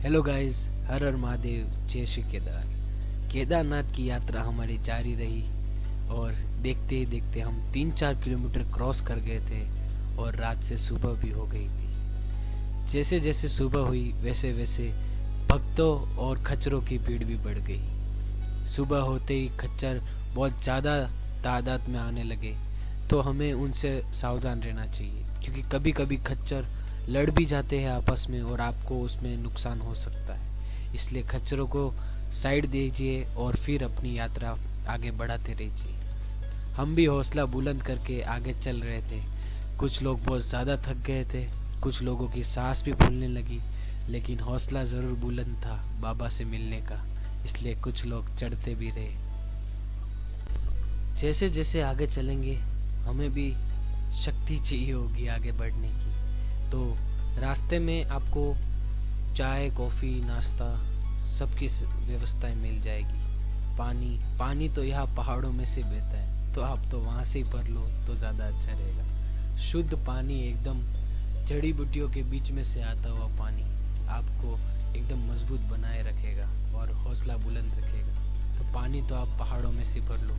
Hello guys, हर हर महादेव, जय श्री केदारनाथ की यात्रा हमारी जारी रही और देखते ही देखते हम 3-4 किलोमीटर क्रॉस कर गए थे और रात से सुबह भी हो गई थी। जैसे जैसे सुबह हुई वैसे वैसे भक्तों और खच्चरों की भीड़ भी बढ़ गई। सुबह होते ही खच्चर बहुत ज़्यादा तादाद में आने लगे, तो हमें उनसे सावधान रहना चाहिए क्योंकि कभी कभी खच्चर लड़ भी जाते हैं आपस में और आपको उसमें नुकसान हो सकता है। इसलिए खच्चरों को साइड दीजिए और फिर अपनी यात्रा आगे बढ़ाते रहिए। हम भी हौसला बुलंद करके आगे चल रहे थे। कुछ लोग बहुत ज़्यादा थक गए थे, कुछ लोगों की सांस भी फूलने लगी, लेकिन हौसला ज़रूर बुलंद था बाबा से मिलने का, इसलिए कुछ लोग चढ़ते भी रहे। जैसे जैसे आगे चलेंगे हमें भी शक्ति चाहिए होगी आगे बढ़ने की, तो रास्ते में आपको चाय, कॉफ़ी, नाश्ता सबकी व्यवस्थाएं मिल जाएगी। पानी तो यहाँ पहाड़ों में से बहता है, तो आप तो वहाँ से ही भर लो तो ज़्यादा अच्छा रहेगा। शुद्ध पानी, एकदम जड़ी बूटियों के बीच में से आता हुआ पानी आपको एकदम मजबूत बनाए रखेगा और हौसला बुलंद रखेगा। तो पानी तो आप पहाड़ों में से भर लो।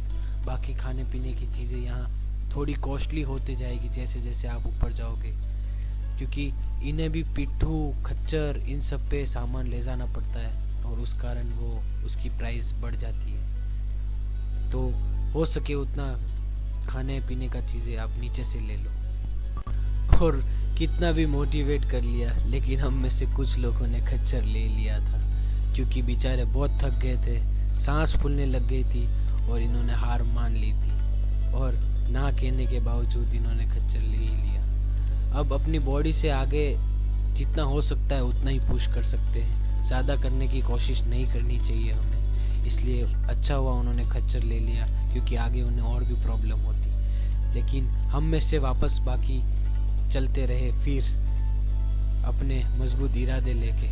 बाकी खाने पीने की चीज़ें यहाँ थोड़ी कॉस्टली होती जाएगी जैसे जैसे आप ऊपर जाओगे, क्योंकि इन्हें भी पिट्ठू, खच्चर, इन सब पे सामान ले जाना पड़ता है और उस कारण वो उसकी प्राइस बढ़ जाती है। तो हो सके उतना खाने पीने का चीज़ें आप नीचे से ले लो। और कितना भी मोटिवेट कर लिया, लेकिन हम में से कुछ लोगों ने खच्चर ले लिया था क्योंकि बेचारे बहुत थक गए थे, सांस फूलने लग गई थी और इन्होंने हार मान ली थी और ना कहने के बावजूद इन्होंने खच्चर ले ही लिया। अब अपनी बॉडी से आगे जितना हो सकता है उतना ही पुश कर सकते हैं, ज़्यादा करने की कोशिश नहीं करनी चाहिए हमें। इसलिए अच्छा हुआ उन्होंने खच्चर ले लिया क्योंकि आगे उन्हें और भी प्रॉब्लम होती। लेकिन हम में से वापस बाकी चलते रहे फिर अपने मजबूत इरादे लेके।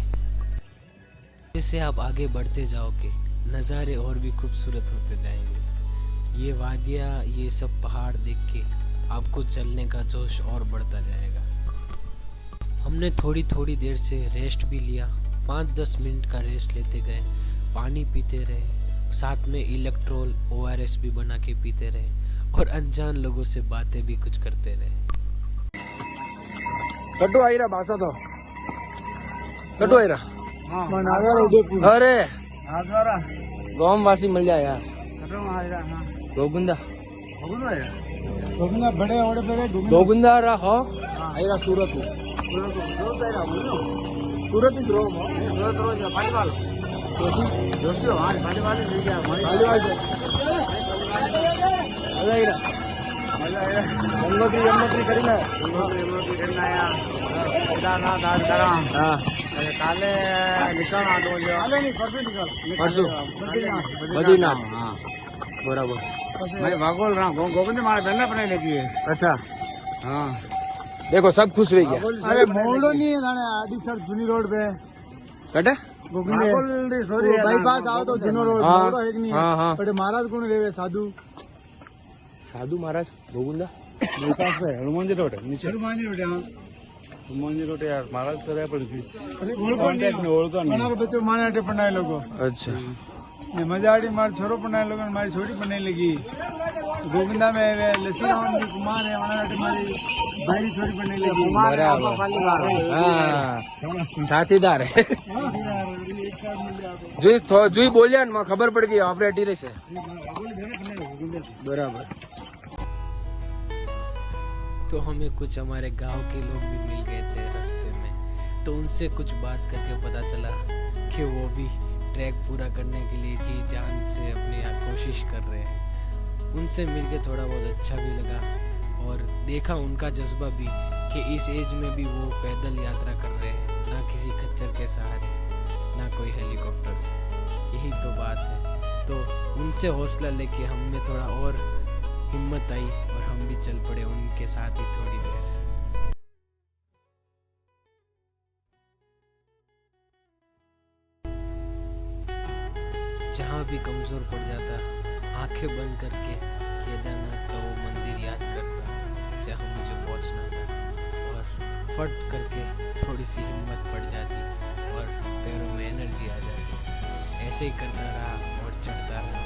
जैसे आप आगे बढ़ते जाओगे नज़ारे और भी खूबसूरत होते जाएंगे। ये वादियाँ, ये सब पहाड़ देख के आपको चलने का जोश और बढ़ता जाएगा। हमने थोड़ी थोड़ी देर से रेस्ट भी लिया, 5-10 मिनट का रेस्ट लेते गए, पानी पीते रहे, साथ में इलेक्ट्रोल ORS भी बना के पीते रहे और अनजान लोगों से बातें भी कुछ करते रहे। कटु आई रहा भाषा तो कटु आई रहा। अरे गाँव वासी मिल जाए यार। गोविंदा बड़े और बड़े गोविंदा रहा हो आई रहा सूरत सूरत ही गंगोत्री करी ना काले निकलना तो काले नहीं परसों बद्रीनाथ। हाँ बराबर, मैं भागोल रहा हूँ। गोविंद मारे धंधा बनाई लेती है। अच्छा हाँ देखो सब खुश रही गया। अरे मोड़ो नहीं है आडी सर जूनी रोड पे कटे गोविंद सॉरी बाईपास आओ तो जूनो रोड हाँ, मोड़ो एक नहीं है। हाँ हाँ बड़े महाराज कौन रेवे साधु साधु महाराज गोविंदा बाईपास पे हनुमान जी रोड है नीचे। हनुमान जी रोड हाँ हनुमान जी रोड यार महाराज तो रहे पड़ी थी बच्चों माने पढ़ाए लोगों। अच्छा मजा आड़ी मार छोरो पढ़ाए लोगों मारी छोरी पढ़ने लगी। गोविंदा में लक्ष्मण कुमार है हमारी भाई छोरी पढ़ने लगी। बराबर हाँ साथीदार है जो बोल जाए ना खबर पड़ गई ऑपरेटर से बराबर। तो हमें कुछ हमारे गांव के लोग भी मिल गए थे रास्ते में, तो उनसे कुछ बात करके पता चला कि वो भी ट्रैक पूरा करने के लिए जी जान से अपनी कोशिश कर रहे हैं। उनसे मिलके थोड़ा बहुत अच्छा भी लगा और देखा उनका जज्बा भी कि इस एज में भी वो पैदल यात्रा कर रहे हैं, ना किसी खच्चर के सहारे, ना कोई हेलीकॉप्टर से। यही तो बात है। तो उनसे हौसला लेके हम में थोड़ा और हिम्मत आई और हम भी चल पड़े उनके साथ ही थोड़ी देर। जहाँ भी कमजोर पड़ जाता, आंखें बंद करके केदारनाथ का वो मंदिर याद करता जहाँ मुझे पहुँचना था और फट करके थोड़ी सी हिम्मत पड़ जाती और पैरों ऐसे ही करता रहा और चढ़ता रहा।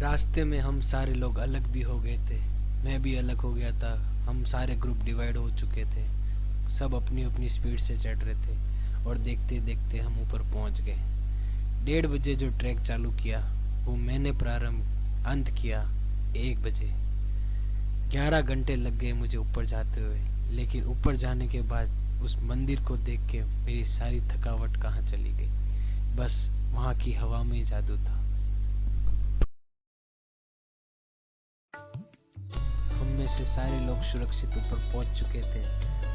रास्ते में हम सारे लोग अलग भी हो गए थे, मैं भी अलग हो गया था। हम सारे ग्रुप डिवाइड हो चुके थे, सब अपनी अपनी स्पीड से चढ़ रहे थे और देखते देखते हम ऊपर पहुंच गए। 1:30 बजे जो ट्रैक चालू किया वो मैंने प्रारंभ अंत किया 1 बजे। 11 घंटे लग गए मुझे ऊपर जाते हुए, लेकिन ऊपर जाने के बाद उस मंदिर को देख के मेरी सारी थकावट कहाँ चली गई। बस वहाँ की हवा में ही जादू था। हम में से सारे लोग सुरक्षित ऊपर पहुँच चुके थे।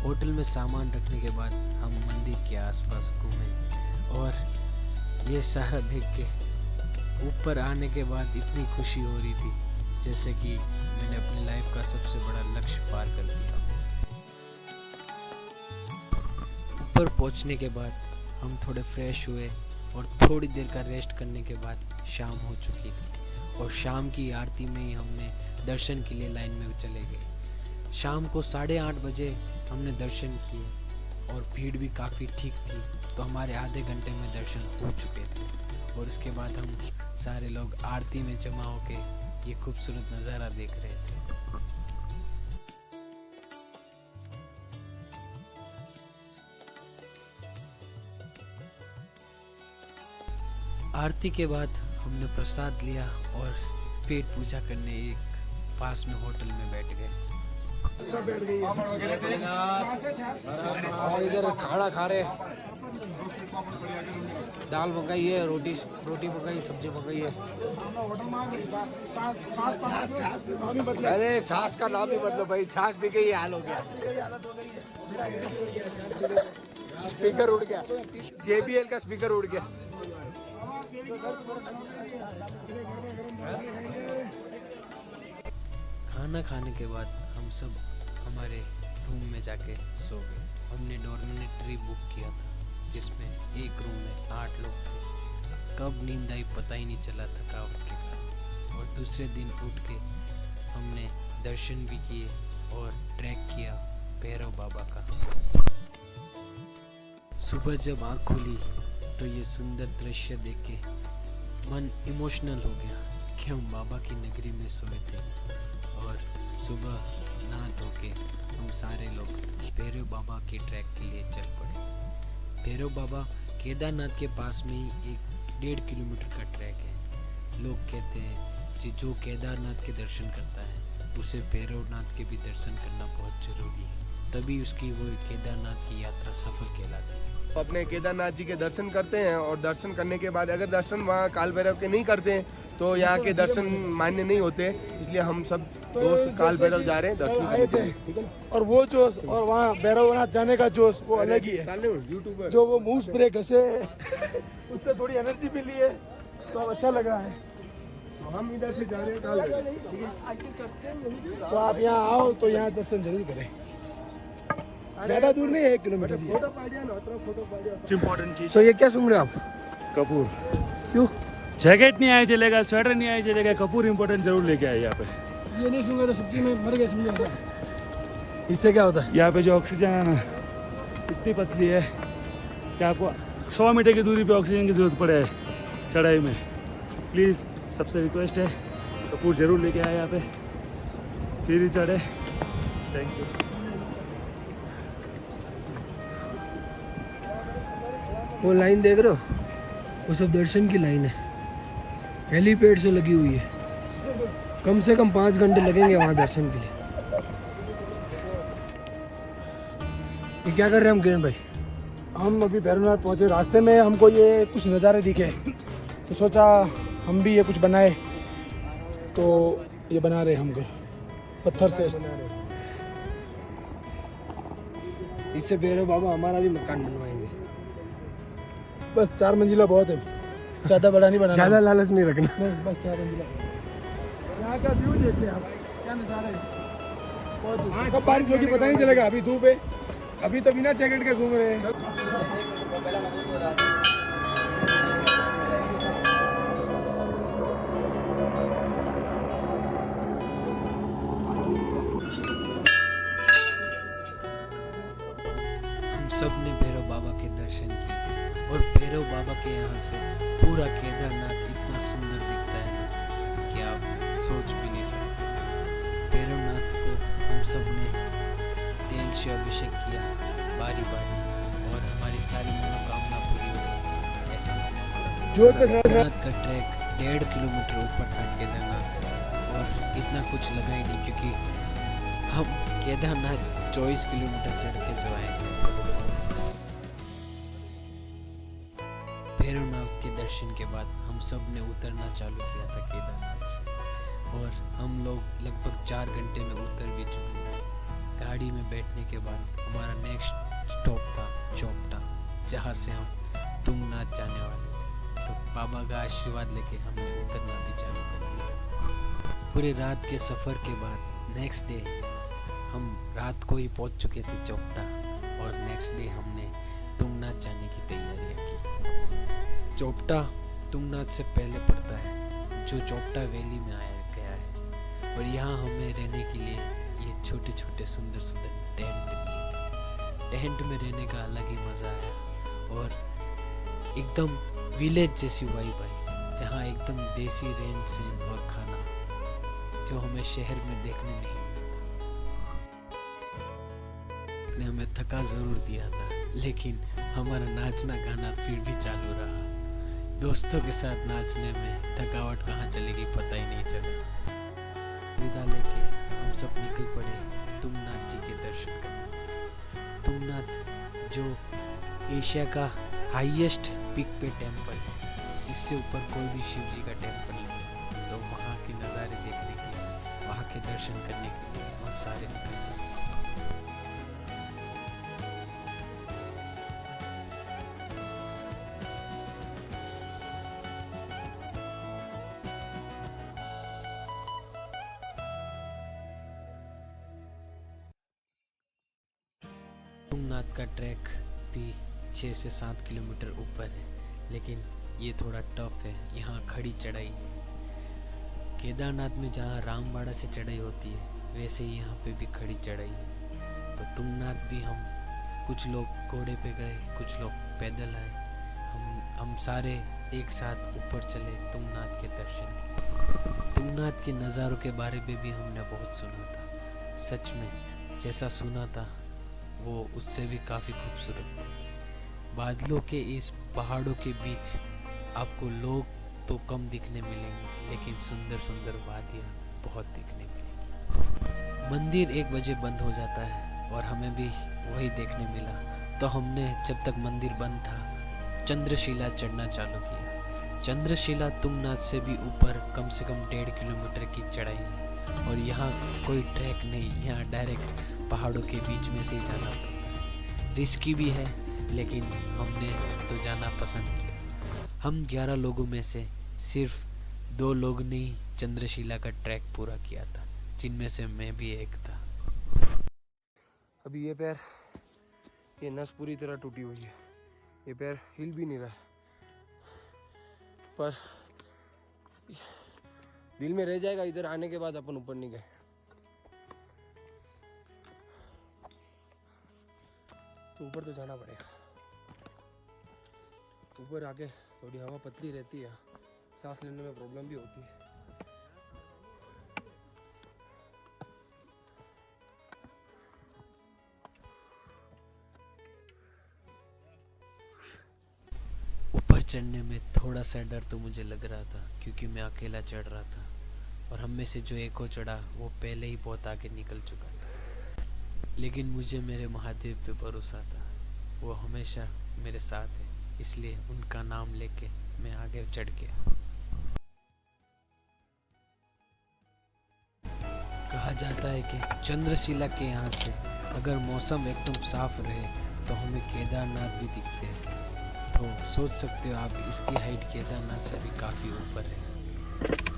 होटल में सामान रखने के बाद हम मंदिर के आसपास घूमे और ये सारा देख के ऊपर आने के बाद इतनी खुशी हो रही थी जैसे कि मैंने अपनी लाइफ का सबसे बड़ा लक्ष्य पार कर दिया। ऊपर पहुंचने के बाद हम थोड़े फ्रेश हुए और थोड़ी देर का रेस्ट करने के बाद शाम हो चुकी थी और शाम की आरती में ही हमने दर्शन के लिए लाइन में चले गए। शाम को 8:30 बजे हमने दर्शन किए और भीड़ भी काफ़ी ठीक थी, तो हमारे आधे घंटे में दर्शन हो चुके थे और उसके बाद हम सारे लोग आरती में जमा होके ये खूबसूरत नज़ारा देख रहे थे। आरती के बाद हमने प्रसाद लिया और पेट पूजा करने एक पास में होटल में बैठ गए। सब बैठ गई और इधर खाना खा रहे, दाल पकाई है, रोटी पकाई, सब्जी पकाई है। अरे छाछ का नाम ही मतलब भाई, छाछ पी के ही हाल हो गया। स्पीकर उड़ गया, JBL का स्पीकर उड़ गया। खाना खाने के बाद हम सब हमारे रूम में जाके सो गए। हमने डॉर्मेटरी बुक किया था जिसमें एक रूम में 8 लोग थे। कब नींद आई पता ही नहीं चला थकावट के कारण। और दूसरे दिन उठ के हमने दर्शन भी किए और ट्रैक किया भैरव बाबा का। सुबह जब आँख खुली तो ये सुंदर दृश्य देख के मन इमोशनल हो गया कि हम बाबा की नगरी में सोए थे। और सुबह नहा धो के हम सारे लोग भैरव बाबा के ट्रैक के लिए चल पड़े। भैरव बाबा केदारनाथ के पास में ही एक 1.5 किलोमीटर का ट्रैक है। लोग कहते हैं कि जो केदारनाथ के दर्शन करता है उसे भैरवनाथ के भी दर्शन करना बहुत जरूरी है, तभी उसकी वो केदारनाथ की यात्रा सफल कहलाती है। अपने केदारनाथ जी के दर्शन करते हैं और दर्शन करने के बाद अगर दर्शन वहाँ काल भैरव के नहीं करते हैं तो यहाँ के दर्शन मान्य नहीं होते, इसलिए हम सब दोस्त काल भैरव जा रहे हैं दर्शन आए थे, ठीक है। और वो जोश और वहाँ भैरवनाथ जाने का जोश वो अलग ही है। यूट्यूबर जो वो मूव स्प्रे घसे उससे थोड़ी एनर्जी मिली है तो अब अच्छा लग रहा है। तो हम इधर से जा रहे हैं काल भैरव, ठीक है। तो आप यहाँ आओ तो यहाँ दर्शन जरूर करें। ज्यादा दूर नहीं है, 1 किलोमीटर ही है। इम्पोर्टेंट चीज। तो ये क्या सुन रहे हो आप? कपूर। क्यों? जैकेट नहीं आया चलेगा, स्वेटर नहीं आया चलेगा, कपूर इम्पोर्टेंट जरूर लेके आए यहाँ पे। ये नहीं सूंगा तो सब्जी में मर गए समझे ऐसा। इससे क्या होता है? यहाँ पे जो ऑक्सीजन है ना इतनी पतली है कि आपको 100 मीटर की दूरी पे ऑक्सीजन की जरूरत पड़े चढ़ाई में। प्लीज़ सबसे रिक्वेस्ट है कपूर जरूर लेके आए यहाँ पे, फिर ही चढ़े। Thank you. वो लाइन देख रहे हो, वो सब दर्शन की लाइन है, हेलीपैड से लगी हुई है। कम से कम 5 घंटे लगेंगे वहाँ दर्शन के लिए। ये क्या कर रहे हैं हम किरण भाई? हम अभी भैरवनाथ पहुँचे, रास्ते में हमको ये कुछ नज़ारे दिखे तो सोचा हम भी ये कुछ बनाए, तो ये बना रहे हमको पत्थर से। इससे भैरव बाबा हमारा भी मकान बनवाएंगे। बस 4 मंजिला बहुत है, ज़्यादा बड़ा नहीं बनाना। ज़्यादा लालच नहीं रखना। नहीं, बस 4 मंजिला। यहाँ का व्यू देखिए आप, क्या नज़ारा है। कब बारिश होगी पता नहीं चलेगा। अभी धूप है, अभी तो बिना जैकेट के घूम रहे हैं। हम सब ने भैरव बाबा के दर्शन किए और भैरव भैरव बाबा के यहाँ से पूरा केदारनाथ इतना सुंदर दिखता है ना कि आप सोच भी नहीं सकते। भैरवनाथ को हम सब ने तेल से अभिषेक किया बारी बारी और हमारी सारी मनोकामना पूरी हुई। ऐसा केदारनाथ का ट्रैक 1.5 किलोमीटर ऊपर था केदारनाथ से, और इतना कुछ लगा ही नहीं क्योंकि हम केदारनाथ 24 किलोमीटर चढ़ के जो आए थे। भैरवनाथ के दर्शन के बाद हम सब ने उतरना चालू किया था केदारनाथ से, और हम लोग लगभग 4 घंटे में उतर भी चुके थे। गाड़ी में बैठने के बाद हमारा नेक्स्ट स्टॉप था चोपटा, जहाँ से हम तुंगनाथ जाने वाले थे। तो बाबा का आशीर्वाद लेके हमने उतरना भी चालू कर दिया। पूरे रात के सफ़र के बाद नेक्स्ट डे हम रात को ही पहुंच चुके थे चोपटा, और नेक्स्ट डे हमने तुंगनाथ जाने की तैयारियां की। चोपटा तुंगनाथ से पहले पड़ता है, जो चोपटा वैली में आया गया है, और यहाँ हमें रहने के लिए ये छोटे छोटे सुंदर सुंदर टेंट दिए। टेंट में रहने का अलग ही मज़ा आया, और एकदम विलेज जैसी वाइब आई, जहाँ एकदम देसी रहन सहन और खाना जो हमें शहर में देखने नहीं मिलता। ने हमें थका ज़रूर दिया था, लेकिन हमारा नाचना गाना फिर भी चालू रहा। दोस्तों के साथ नाचने में थकावट कहाँ चली गई पता ही नहीं चला। विदा लेके हम सब निकल पड़े तुंगनाथ जी के दर्शन करने। तुंगनाथ जो एशिया का हाईएस्ट पिक पे टेम्पल है, इससे ऊपर कोई भी शिव जी का टेम्पल नहीं। तो वहाँ के नज़ारे देखने के लिए, वहाँ के दर्शन करने के लिए हम सारे निकले। तुंगनाथ का ट्रैक भी 6 से 7 किलोमीटर ऊपर है, लेकिन ये थोड़ा टफ है। यहाँ खड़ी चढ़ाई है। केदारनाथ में जहाँ रामबाड़ा से चढ़ाई होती है, वैसे ही यहाँ पे भी खड़ी चढ़ाई है। तो तुंगनाथ भी हम कुछ लोग घोड़े पे गए, कुछ लोग पैदल आए। हम सारे एक साथ ऊपर चले तुंगनाथ के दर्शन किए। तुंगनाथ के नज़ारों के बारे में भी हमने बहुत सुना था। सच में जैसा सुना था वो उससे भी काफ़ी खूबसूरत थे। बादलों के इस पहाड़ों के बीच आपको लोग तो कम दिखने मिलेंगे, लेकिन सुंदर सुंदर वादियाँ बहुत दिखने मिलेंगी। मंदिर 1 बजे बंद हो जाता है, और हमें भी वही देखने मिला। तो हमने जब तक मंदिर बंद था चंद्रशिला चढ़ना चालू किया। चंद्रशिला तुंगनाथ से भी ऊपर कम से कम 1.5 किलोमीटर की चढ़ाई है, और यहाँ कोई ट्रैक नहीं, यहाँ डायरेक्ट पहाड़ों के बीच में से जाना पड़ता है। रिस्की भी है, लेकिन हमने तो जाना पसंद किया। हम 11 लोगों में से सिर्फ 2 लोग ने ही चंद्रशिला का ट्रैक पूरा किया था, जिनमें से मैं भी एक था। अभी ये पैर, ये नस पूरी तरह टूटी हुई है, ये पैर हिल भी नहीं रहा, पर दिल में रह जाएगा इधर आने के बाद अपन ऊपर नहीं गए। तो ऊपर तो जाना पड़ेगा। ऊपर आके थोड़ी हवा पतली रहती है, सांस लेने में प्रॉब्लम भी होती है। ऊपर चढ़ने में थोड़ा सा डर तो मुझे लग रहा था, क्योंकि मैं अकेला चढ़ रहा था, और हम में से जो एक को चढ़ा वो पहले ही बहुत आगे निकल चुका था। लेकिन मुझे मेरे महादेव पे भरोसा था, वो हमेशा मेरे साथ है, इसलिए उनका नाम लेके मैं आगे चढ़ गया। कहा जाता है कि चंद्रशिला के यहाँ से अगर मौसम एकदम साफ रहे तो हमें केदारनाथ भी दिखते हैं। तो सोच सकते हो आप, इसकी हाइट केदारनाथ से भी काफ़ी ऊपर है।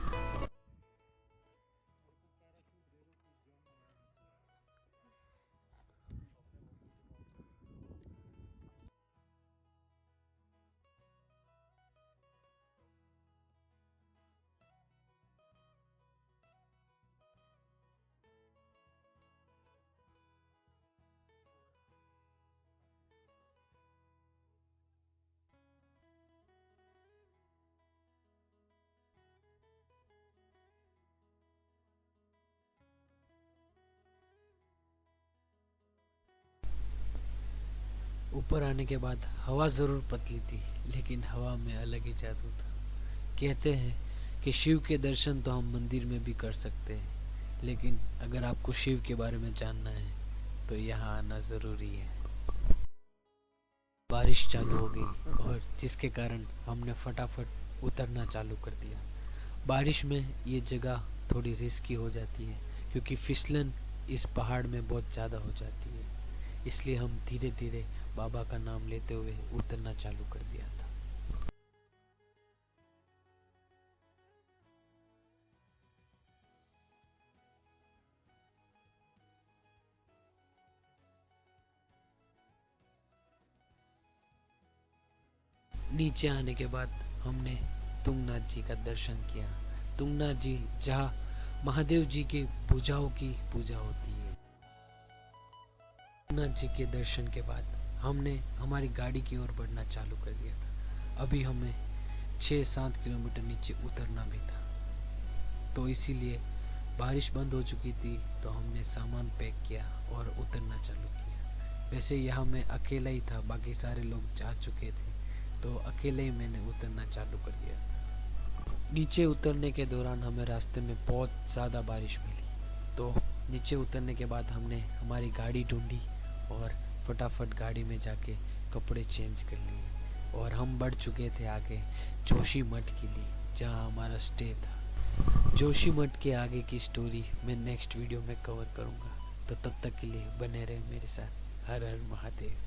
ऊपर आने के बाद हवा ज़रूर पतली थी, लेकिन हवा में अलग ही जादू था। कहते हैं कि शिव के दर्शन तो हम मंदिर में भी कर सकते हैं, लेकिन अगर आपको शिव के बारे में जानना है तो यहाँ आना ज़रूरी है। बारिश चालू हो गई और जिसके कारण हमने फटाफट उतरना चालू कर दिया। बारिश में ये जगह थोड़ी रिस्की हो जाती है क्योंकि फिसलन इस पहाड़ में बहुत ज़्यादा हो जाती है, इसलिए हम धीरे धीरे बाबा का नाम लेते हुए उतरना चालू कर दिया था। नीचे आने के बाद हमने तुंगनाथ जी का दर्शन किया। तुंगनाथ जी जहाँ महादेव जी के भुजाओं की पूजा होती है। तुंगनाथ जी के दर्शन के बाद हमने हमारी गाड़ी की ओर बढ़ना चालू कर दिया था। अभी हमें 6-7 किलोमीटर नीचे उतरना भी था, तो इसीलिए बारिश बंद हो चुकी थी, तो हमने सामान पैक किया और उतरना चालू किया। वैसे यहाँ मैं अकेला ही था, बाकी सारे लोग जा चुके थे, तो अकेले ही मैंने उतरना चालू कर दिया था। नीचे उतरने के दौरान हमें रास्ते में बहुत ज़्यादा बारिश मिली, तो नीचे उतरने के बाद हमने हमारी गाड़ी ढूंढी और फटाफट गाड़ी में जाके कपड़े चेंज कर लिए और हम बढ़ चुके थे आगे जोशीमठ के लिए, जहाँ हमारा स्टे था। जोशीमठ के आगे की स्टोरी मैं नेक्स्ट वीडियो में कवर करूँगा, तो तब तक के लिए बने रहे मेरे साथ। हर हर महादेव।